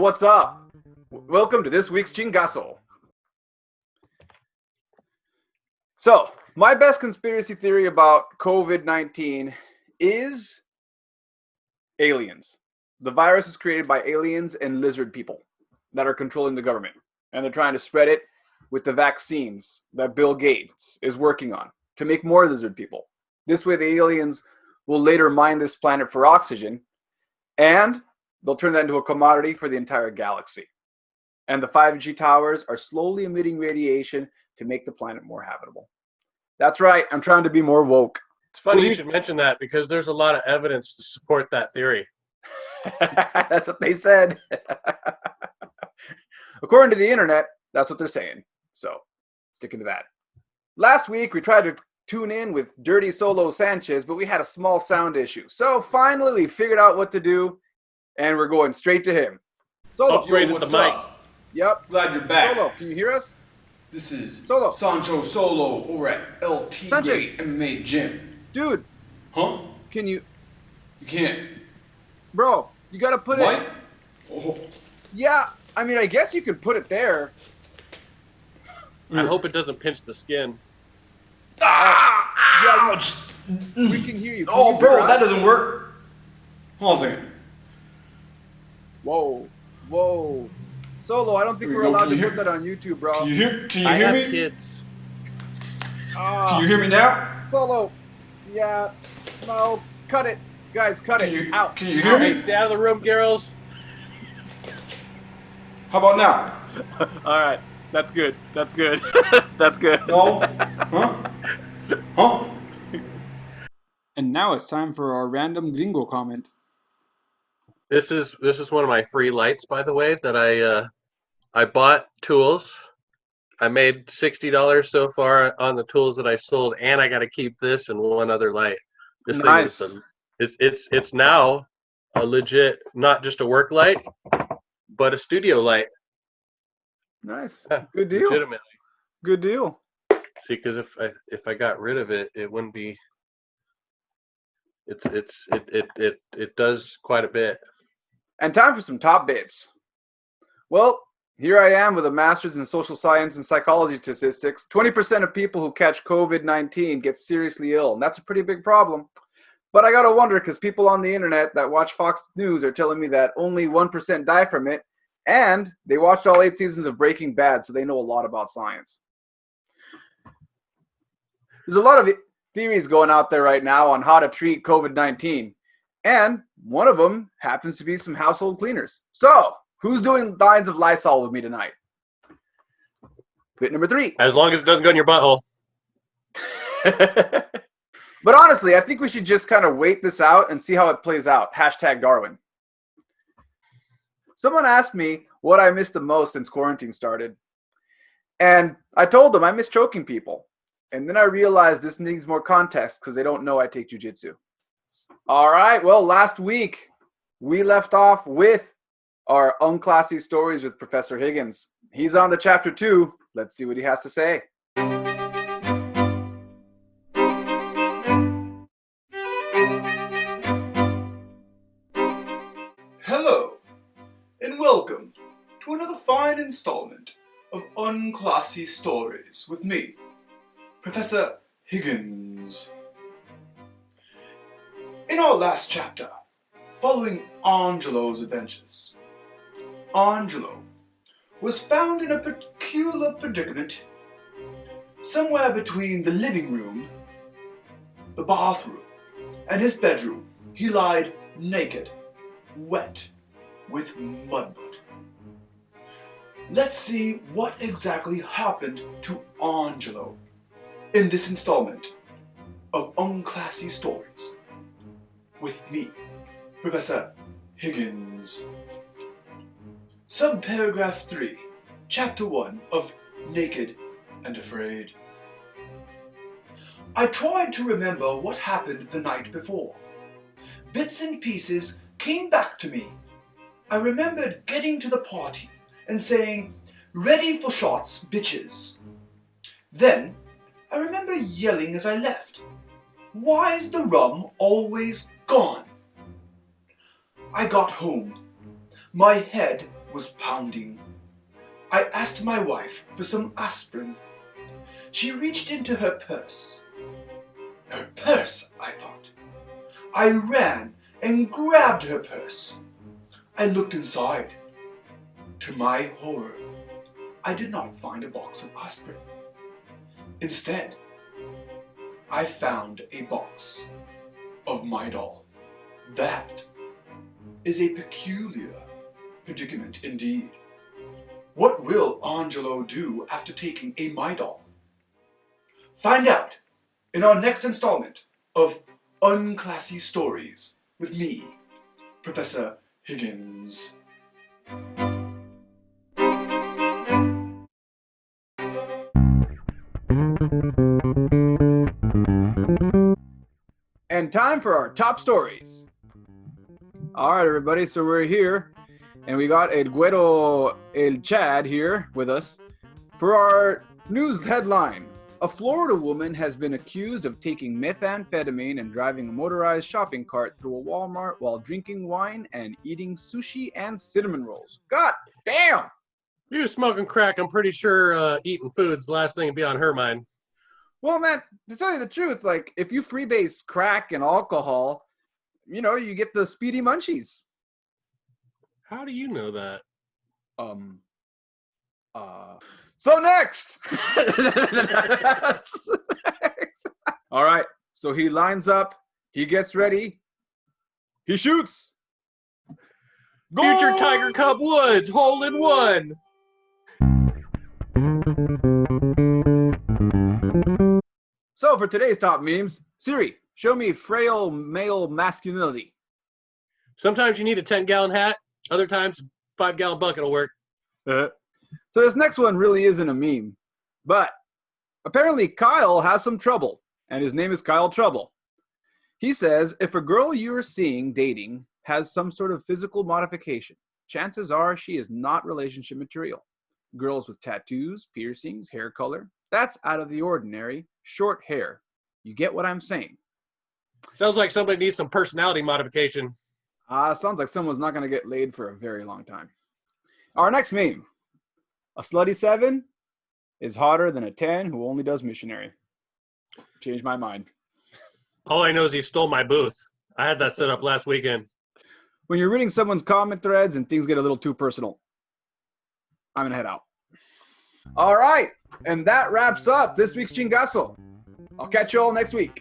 what's up? Welcome to this week's Chingaso. So, my best conspiracy theory about COVID-19 is aliens. The virus is created by aliens and lizard people that are controlling the government. And they're trying to spread it with the vaccines that Bill Gates is working on to make more lizard people. This way, the aliens will later mine this planet for oxygen, and they'll turn that into a commodity for the entire galaxy. And the 5G towers are slowly emitting radiation to make the planet more habitable. That's right. I'm trying to be more woke. It's funny you should mention that because there's a lot of evidence to support that theory. That's what they said. According to the internet, that's what they're saying. So, sticking to that. Last week, we tried to tune in with Dirty Solo Sanchez, but we had a small sound issue. So, finally, we figured out what to do, and we're going straight to him. Solo. Upgraded the mic. Yep. Glad you're back. Solo, can you hear us? This is Solo. Sancho Solo over at LT Sanchez. Great MMA Gym. Dude. Huh? Can you... You can't. Bro, you gotta put What? it... Oh. Yeah, I mean, I guess you could put it there. I hope it doesn't pinch the skin. Ouch! We can hear you. Can Oh, you bro, hear us? that doesn't work. Hold on a second. Whoa. Solo, I don't think Here we we're go. allowed Can to you put that on YouTube, bro. Can you hear? Can you I hear have me? kids. Can you hear me now? Solo. Yeah. No. Cut it. Guys, cut Can it. you? Out. Can you hear Hey, me? stay out of the room, girls. How about now? All right. That's good. That's good. That's good. No? Huh? Huh? And now it's time for our random Gringo comment. This is one of my free lights, by the way, that I bought tools. I made $60 so far on the tools that I sold, and I got to keep this and one other light. This Nice. thing is it's now a legit, not just a work light, but a studio light. Nice. Good deal. Legitimately. Good deal. See, because if I got rid of it, it wouldn't be. It does quite a bit. And time for some top bits. Well, here I am with a master's in social science and psychology statistics. 20% of people who catch COVID-19 get seriously ill, and that's a pretty big problem. But I gotta wonder, because people on the internet that watch Fox News are telling me that only 1% die from it, and they watched all 8 seasons of Breaking Bad, so they know a lot about science. There's a lot of theories going out there right now on how to treat COVID-19, and one of them happens to be some household cleaners. So, who's doing lines of Lysol with me tonight? Bit number 3. As long as it doesn't go in your butthole. But honestly, I think we should just kind of wait this out and see how it plays out. Hashtag Darwin. Someone asked me what I missed the most since quarantine started. And I told them I miss choking people. And then I realized this needs more context because they don't know I take jujitsu. All right, well, last week we left off with our unclassy stories with Professor Higgins. He's on to chapter 2. Let's see what he has to say. Hello, and welcome to another fine installment of Unclassy Stories with me, Professor Higgins. In our last chapter, following Angelo's adventures, Angelo was found in a peculiar predicament somewhere between the living room, the bathroom, and his bedroom. He lied naked, wet, with mudboot. Let's see what exactly happened to Angelo in this installment of Unclassy Stories with me, Professor Higgins. Subparagraph 3, Chapter 1 of Naked and Afraid. I tried to remember what happened the night before. Bits and pieces came back to me. I remembered getting to the party and saying, "Ready for shots, bitches." Then, I remember yelling as I left, "Why's the rum always gone?" I got home. My head was pounding. I asked my wife for some aspirin. She reached into her purse. Her purse, I thought. I ran and grabbed her purse. I looked inside. To my horror, I did not find a box of aspirin. Instead, I found a box of my doll. That is a peculiar predicament indeed. What will Angelo do after taking a my doll? Find out in our next installment of Unclassy Stories with me, Professor Higgins. And time for our top stories. All right, everybody. So we're here, and we got El Chad here with us for our news headline. A Florida woman has been accused of taking methamphetamine and driving a motorized shopping cart through a Walmart while drinking wine and eating sushi and cinnamon rolls. God damn! If you're smoking crack, I'm pretty sure eating food's the last thing to be on her mind. Well, man, to tell you the truth, like, if you freebase crack and alcohol, you know, you get the speedy munchies. How do you know that? So next! All right, so he lines up, he gets ready, he shoots. Future Goal! Tiger Cub Woods, hole in one. So for today's top memes, Siri, show me frail male masculinity. Sometimes you need a 10-gallon hat. Other times, 5-gallon bucket will work. So this next one really isn't a meme, but apparently Kyle has some trouble, and his name is Kyle Trouble. He says, if a girl you're seeing dating has some sort of physical modification, chances are she is not relationship material. Girls with tattoos, piercings, hair color, that's out of the ordinary. Short hair. You get what I'm saying? Sounds like somebody needs some personality modification. Sounds like someone's not going to get laid for a very long time. Our next meme. A slutty 7 is hotter than a 10 who only does missionary. Changed my mind. All I know is he stole my booth. I had that set up last weekend. When you're reading someone's comment threads and things get a little too personal, I'm going to head out. All right. And that wraps up this week's Chingaso. I'll catch you all next week.